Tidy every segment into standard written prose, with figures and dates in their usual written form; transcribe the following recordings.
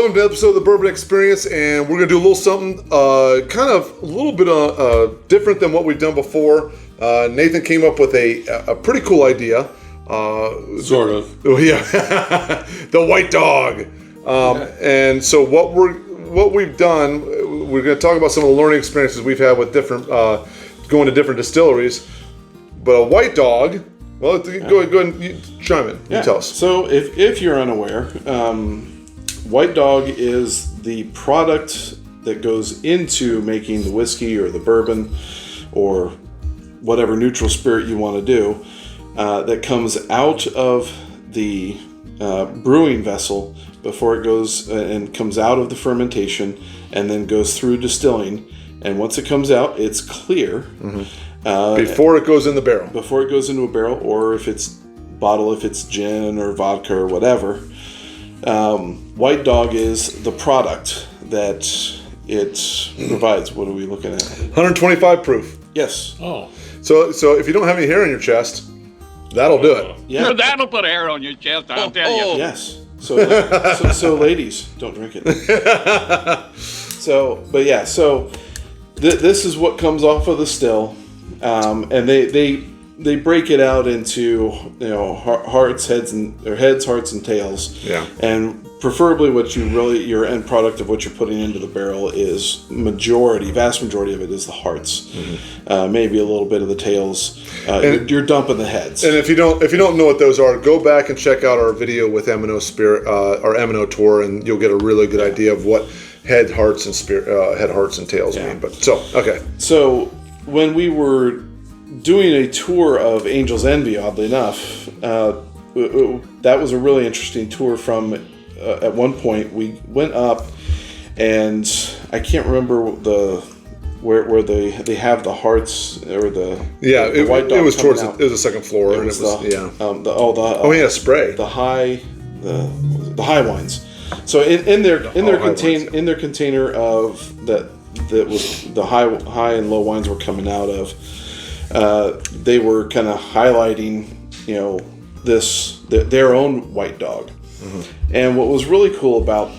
welcome to episode of the Bourbon Experience, and we're going to do a little something kind of a little bit different than what we've done before. Nathan came up with a pretty cool idea. Sort of. Yeah, the white dog. And so what we've done, we're going to talk about some of the learning experiences we've had with different going to different distilleries. But a white dog. Well, go ahead and chime in. You tell us. So if you're unaware, white dog is the product that goes into making the whiskey or the bourbon or whatever neutral spirit you want to do, that comes out of the brewing vessel before it goes and comes out of the fermentation and then goes through distilling. And once it comes out, it's clear. Mm-hmm. Before it goes in the barrel. Before it goes into a barrel, or if it's gin or vodka or whatever. White dog is the product that it provides. What are we looking at? 125 proof. Yes. Oh. So if you don't have any hair on your chest, that'll do it. Yeah. That'll put hair on your chest, I'll tell you. Yes. So ladies, don't drink it. So this is what comes off of the still. And they break it out into hearts, hearts, and tails. Yeah. And preferably, your end product of what you're putting into the barrel is vast majority of it is the hearts. Mm-hmm. Maybe a little bit of the tails. You're dumping the heads. And if you don't know what those are, go back and check out our video with M&O Spirit, our M&O tour, and you'll get a really good idea of what head, hearts, and tails mean. But okay. So when we were doing a tour of Angel's Envy, oddly enough, that was a really interesting tour. From at one point we went up, and I can't remember where they have the hearts or the white dog. It was coming towards out. It was the second floor. It was spray. The high wines. So in their container of that was the high and low wines were coming out of. They were kind of highlighting, their own white dog. Mm-hmm. And what was really cool about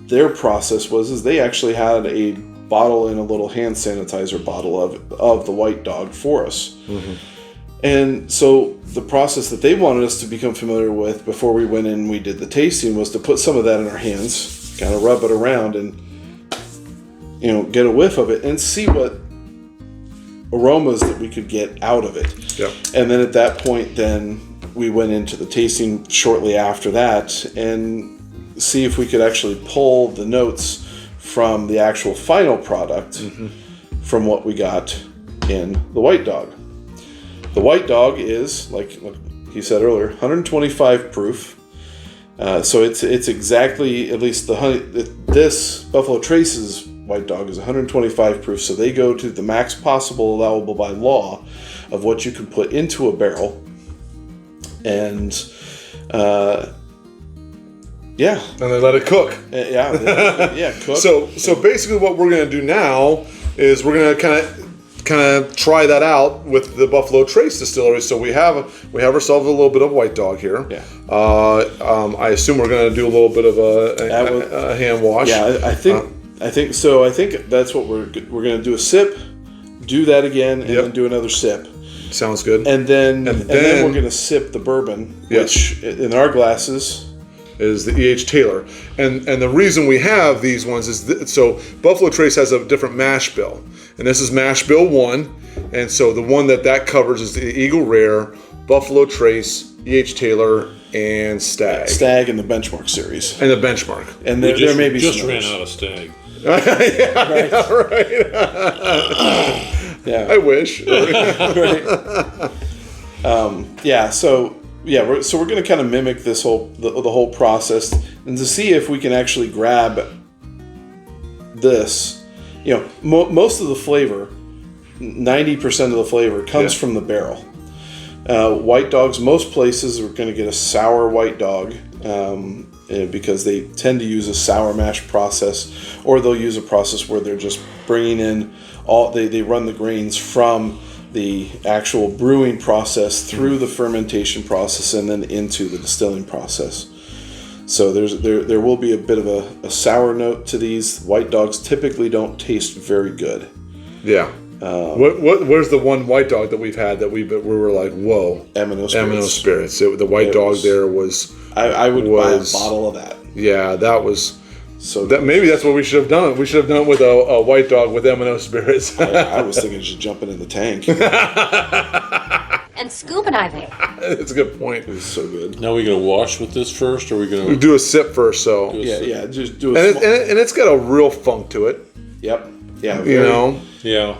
their process was they actually had a bottle and a little hand sanitizer bottle of the white dog for us. Mm-hmm. And so the process that they wanted us to become familiar with before we went in and we did the tasting was to put some of that in our hands, kind of rub it around and get a whiff of it and see what aromas that we could get out of it. Yeah. And then at that point, then we went into the tasting shortly after that and see if we could actually pull the notes from the actual final product from what we got in the white dog. The white dog is, like he said earlier, 125 proof. So it's exactly, at least this Buffalo Trace's white dog is 125 proof. So they go to the max possible allowable by law of what you can put into a barrel. And and they let it cook. Cook. So basically, what we're going to do now is we're going to kind of try that out with the Buffalo Trace Distillery. So we have ourselves a little bit of white dog here. Yeah. I assume we're going to do a little bit of a hand wash. Yeah, I think so. I think that's what we're going to do. A sip, do that again, and then do another sip. Sounds good. And then we're going to sip the bourbon, which in our glasses is the E.H. Taylor. And the reason we have these ones is so Buffalo Trace has a different mash bill. And this is mash bill 1. And so the one that covers is the Eagle Rare, Buffalo Trace, E.H. Taylor, and Stag. Stag in the Benchmark series. And the Benchmark. And there may be just some ran others. out of Stag. Right. Yeah. I wish. Right. So we're going to kind of mimic this the whole process and to see if we can actually grab this. Most of the flavor, 90% of the flavor comes from the barrel. White dogs, most places are going to get a sour white dog because they tend to use a sour mash process, or they'll use a process where they're just bringing in they run the grains from the actual brewing process through the fermentation process and then into the distilling process. So there will be a bit of a sour note to these. White dogs typically don't taste very good. Yeah. Where's the one white dog that we've had that we were like, whoa? M&O Spirits. The white dog there was. I would buy a bottle of that. Yeah, that was. So maybe that's what we should have done. We should have done it with a white dog with M&O Spirits. I was thinking just jumping in the tank. And scuba diving. That's a good point. It was so good. Now we gonna wash with this first, or are we gonna do a sip first? So Yeah, just do and it's got a real funk to it. Yep. Yeah. You know. Yeah.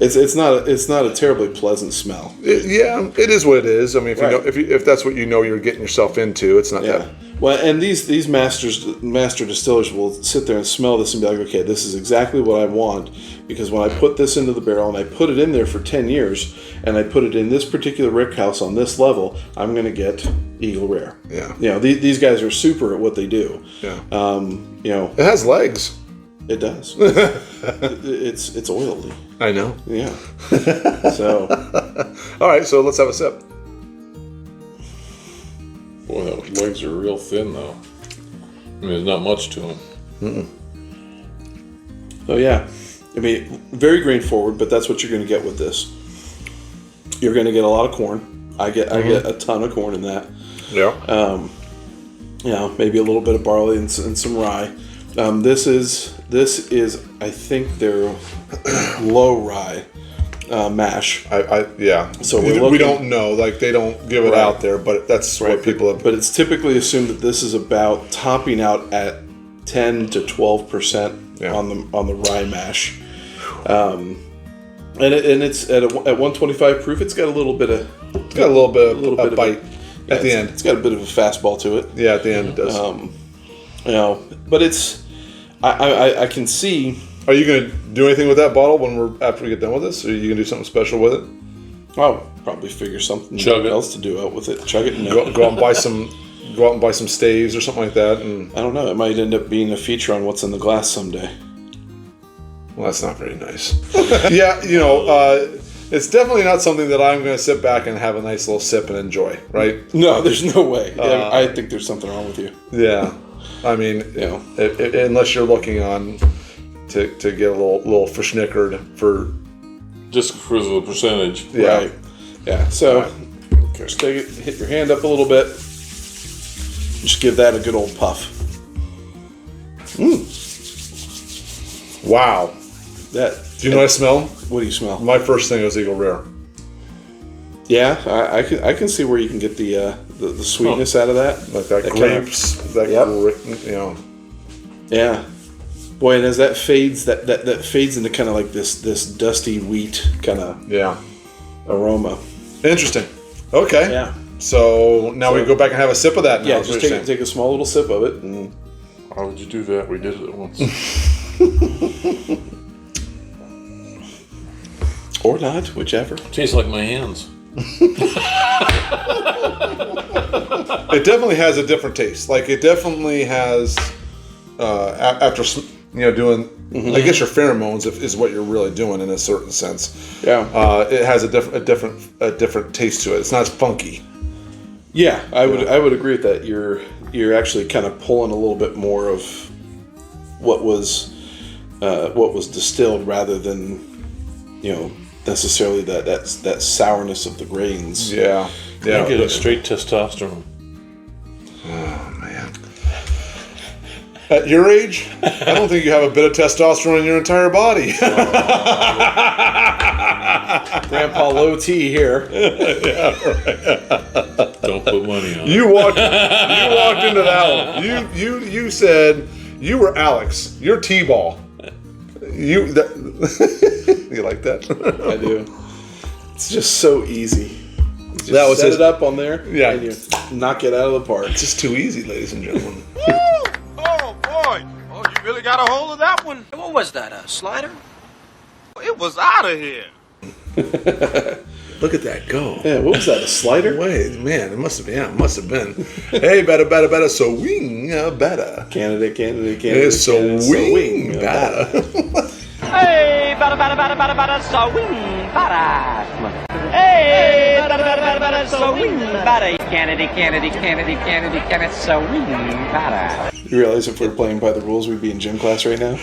It's not a terribly pleasant smell. It is what it is. I mean, if that's what you're getting yourself into, it's not that. Well, and these master distillers will sit there and smell this and be like, okay, this is exactly what I want, because when I put this into the barrel and I put it in there for 10 years and I put it in this particular rick house on this level, I'm going to get Eagle Rare. Yeah. You know, these guys are super at what they do. Yeah. You know, it has legs. It does. It's oily. I know. Yeah. So. All right, so let's have a sip. Boy, those legs are real thin, though. I mean, there's not much to them. So yeah, I mean, very grain forward, but that's what you're going to get with this. You're going to get a lot of corn. I get a ton of corn in that. Yeah. You know, maybe a little bit of barley and some rye. This is I think their low rye mash. Yeah. So we don't know. Like, they don't give it out there, but that's what people have. But it's typically assumed that this is about topping out at 10 to 12% on the rye mash. And it's at 125 proof. It's got a little bit of bite at the end. It's got a bit of a fastball to it. Yeah, at the end it does. You know, but it's I can see. Are you going to do anything with that bottle after we get done with this? Or are you going to do something special with it? I'll probably figure something else to do out with it. Chug it. No. Go out and buy some staves or something like that. And I don't know. It might end up being a feature on What's in the Glass someday. Well, that's not very nice. Yeah, you know, it's definitely not something that I'm going to sit back and have a nice little sip and enjoy, right? No, there's no way. I think there's something wrong with you. Yeah. I mean, you know, unless you're looking on to get a little verschnickered for just for the percentage. Yeah. Right. Yeah. So just hit your hand up a little bit. Just give that a good old puff. Wow. Do you know what I smell? What do you smell? My first thing was Eagle Rare. Yeah, I can see where you can get the sweetness out of that. Like that grapes. You know. Yeah. Boy, and as that fades, that fades into kind of like this dusty wheat kind of aroma. Interesting. Okay. Yeah. So now we go back and have a sip of that. Now, yeah, just take a small little sip of it. And why would you do that? We did it once. Or not, whichever. Tastes like my hands. It definitely has a different taste. Like, it definitely has after doing, I guess your pheromones is what you're really doing in a certain sense. Yeah. It has a different taste to it. It's not as funky. Yeah, I would agree with that. You're actually kind of pulling a little bit more of what was distilled rather than necessarily that sourness of the grains. Yeah. Yeah. Get a straight testosterone. Oh man. At your age, I don't think you have a bit of testosterone in your entire body. Grandpa Low T here. Don't put money on it. You walked into that one. You said you were Alex. You're T-ball. You like that? I do. It's just so easy. That was set it up on there. Yeah. And you knock it out of the park. It's just too easy, ladies and gentlemen. Oh, boy. Oh, you really got a hold of that one. What was that, a slider? It was out of here. Look at that go. Yeah, what was that, a slider? Wait, man, it must have been. Hey, better, swing, better. Candidate. Hey, swing, better. Hey, bada, swing, bada. Hey, bada, swing butter. Kennedy, swing butter. You realize if we were playing by the rules, we'd be in gym class right now?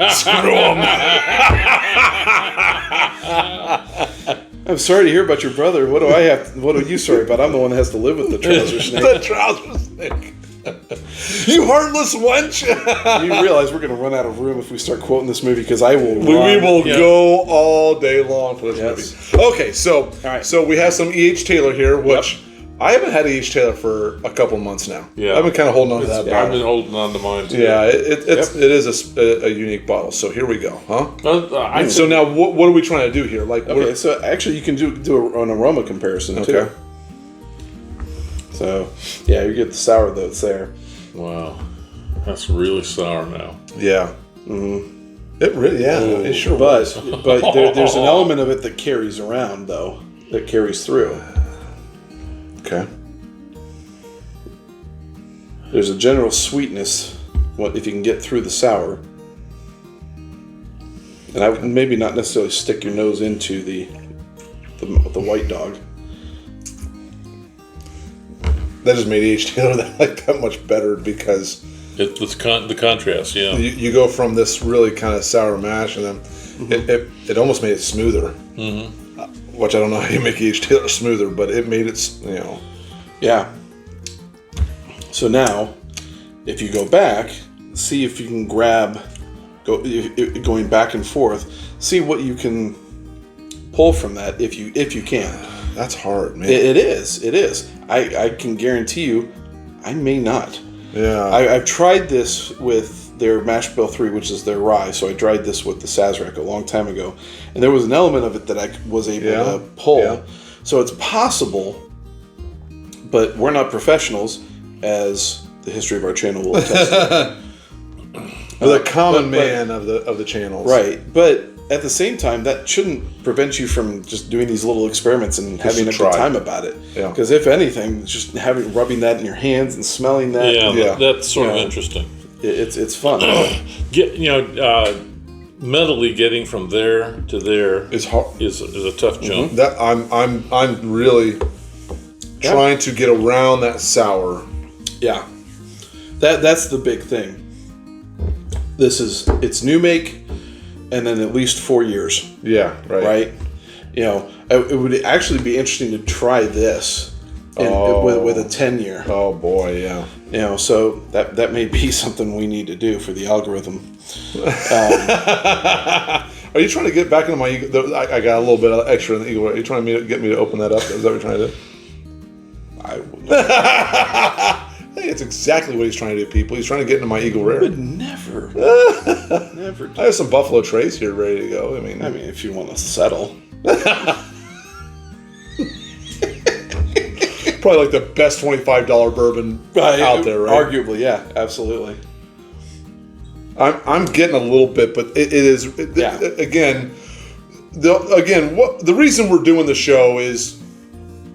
Screw 'em. I'm sorry to hear about your brother. What are you sorry about? I'm the one that has to live with the trouser snake. The trouser snake. You heartless wench. You realize we're going to run out of room if we start quoting this movie, because I will We run. will go all day long for this Yes. movie. Okay, so right. so we have some E.H. Taylor here, which I haven't had E.H. Taylor for a couple months now. Yeah. I've been kind of holding on to that I've bottle. been holding on to mine too. Yeah, it is a unique bottle. So here we go, huh? So Now, what are we trying to do here? Like, Okay, so actually you can do an aroma comparison too. Okay. So, yeah, you get the sour notes there. wow, that's really sour now. Yeah. It really, it sure was. But there's an element of it that carries around, though, that carries through. Okay. There's a general sweetness, if you can get through the sour. And I would maybe not necessarily stick your nose into the white dog. That just made E.H. Taylor that much better, because It's the contrast, yeah. you go from this really kind of sour mash, and then it almost made it smoother. Which I don't know how you make E.H. Taylor smoother, but it made it, Yeah. So now, if you go back, see if you can going back and forth, see what you can pull from that if you can. That's hard, man. It is. I can guarantee you, I may not. Yeah. I've tried this with their Mash Bill 3, which is their rye. So I tried this with the Sazerac a long time ago, and there was an element of it that I was able to pull. Yeah. So it's possible, but we're not professionals, as the history of our channel will attest to. The common man of the channels. Right, but at the same time, that shouldn't prevent you from just doing these little experiments and having a good time about it. Yeah. Because if anything, just rubbing that in your hands and smelling that, Yeah, that's sort of interesting. it's fun. Mentally getting from there to there It's hard. is a tough jump. That I'm really trying to get around that sour. Yeah, that's the big thing. It's new make, and then at least 4 years. Yeah, right. It would actually be interesting to try this with a 10-year. Oh boy, yeah. So that may be something we need to do for the algorithm. Are you trying to get back into my Eagle? I got a little bit of extra in the Eagle. Are you trying to get me to open that up? Is that what you're trying to do? I would Hey, it's exactly what he's trying to do, people. He's trying to get into my Eagle Rare. never do. I have some Buffalo Trace here ready to go. I mean, if you want to settle. probably like the best $25 bourbon out there, right? Arguably, yeah, absolutely. I'm getting a little bit, but it is again. The reason we're doing the show is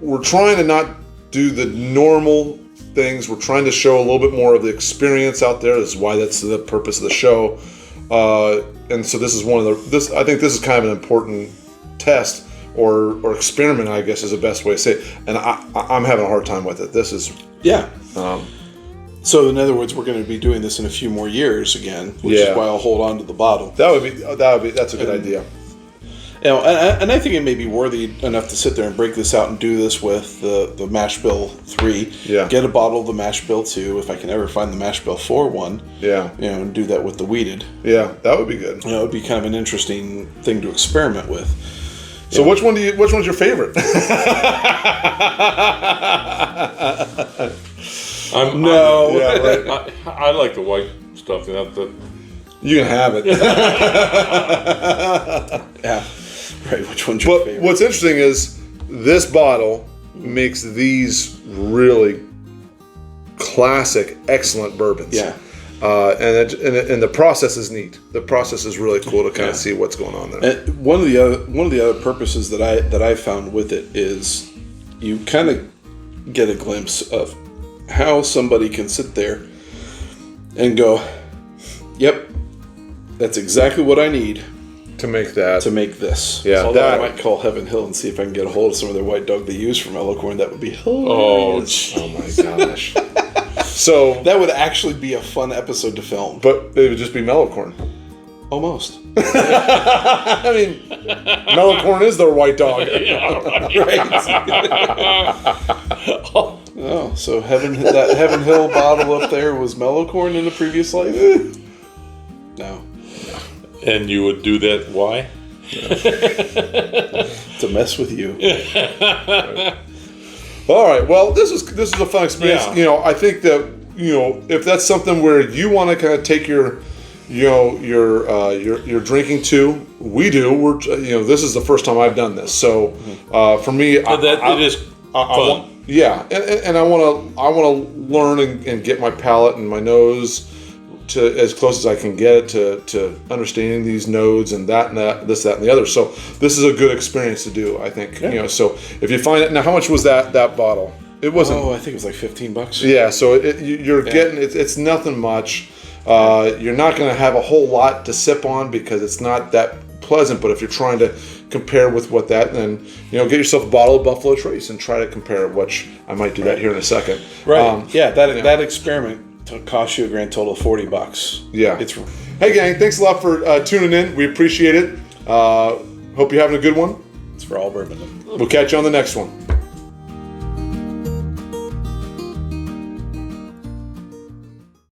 we're trying to not do the normal things. We're trying to show a little bit more of the experience out there. This is why that's the purpose of the show. And so this is I think this is kind of an important test or experiment, I guess is the best way to say it. And I'm having a hard time with it. This is So in other words, we're going to be doing this in a few more years again, which is why I'll hold on to the bottle. That's a good idea. And I think it may be worthy enough to sit there and break this out and do this with the Mash Bill 3. Yeah. Get a bottle of the Mash Bill 2, if I can ever find the Mash Bill 4 one. Yeah. And do that with the weeded. Yeah, that would be good. It would be kind of an interesting thing to experiment with. So which one's your favorite? I like the white stuff. You can have it. Yeah. Right, which one's your favorite? What's interesting is this bottle makes these really classic, excellent bourbons. Yeah. And the process is neat. The process is really cool to kind of see what's going on there. And one of the other purposes that I found with it is you kind of get a glimpse of how somebody can sit there and go, "Yep, that's exactly what I need to make that. to make this. Yeah, Although that- I might call Heaven Hill and see if I can get a hold of some of their white dog they use from Elocorn. That would be Oh, hilarious. Oh my gosh. So, That would actually be a fun episode to film. but it would just be Mellocorn. Almost. I mean, Mellocorn is their white dog. Oh, so that Heaven Hill bottle up there was Mellocorn in a previous life? No. and you would do that? Why? To mess with you. All right. Well, this is a fun experience. Yeah. You know, I think that if that's something where you want to kind of take your drinking to, we do. We're this is the first time I've done this, so for me, It is fun. and I want to learn and get my palate and my nose to as close as I can get it to understanding these nodes and that and that, this, that, and the other. So this is a good experience to do, I think. So if you find it now, how much was that bottle? It wasn't. Oh, I think it was like $15. Yeah, so you're getting it's nothing much. You're not going to have a whole lot to sip on because it's not that pleasant. But if you're trying to compare with what that, then get yourself a bottle of Buffalo Trace and try to compare. Which I might do that here in a second. Right. That experiment cost you a grand total of $40. Yeah. Hey gang, thanks a lot for tuning in. We appreciate it. Hope you're having a good one. It's for all bourbon. We'll catch you on the next one.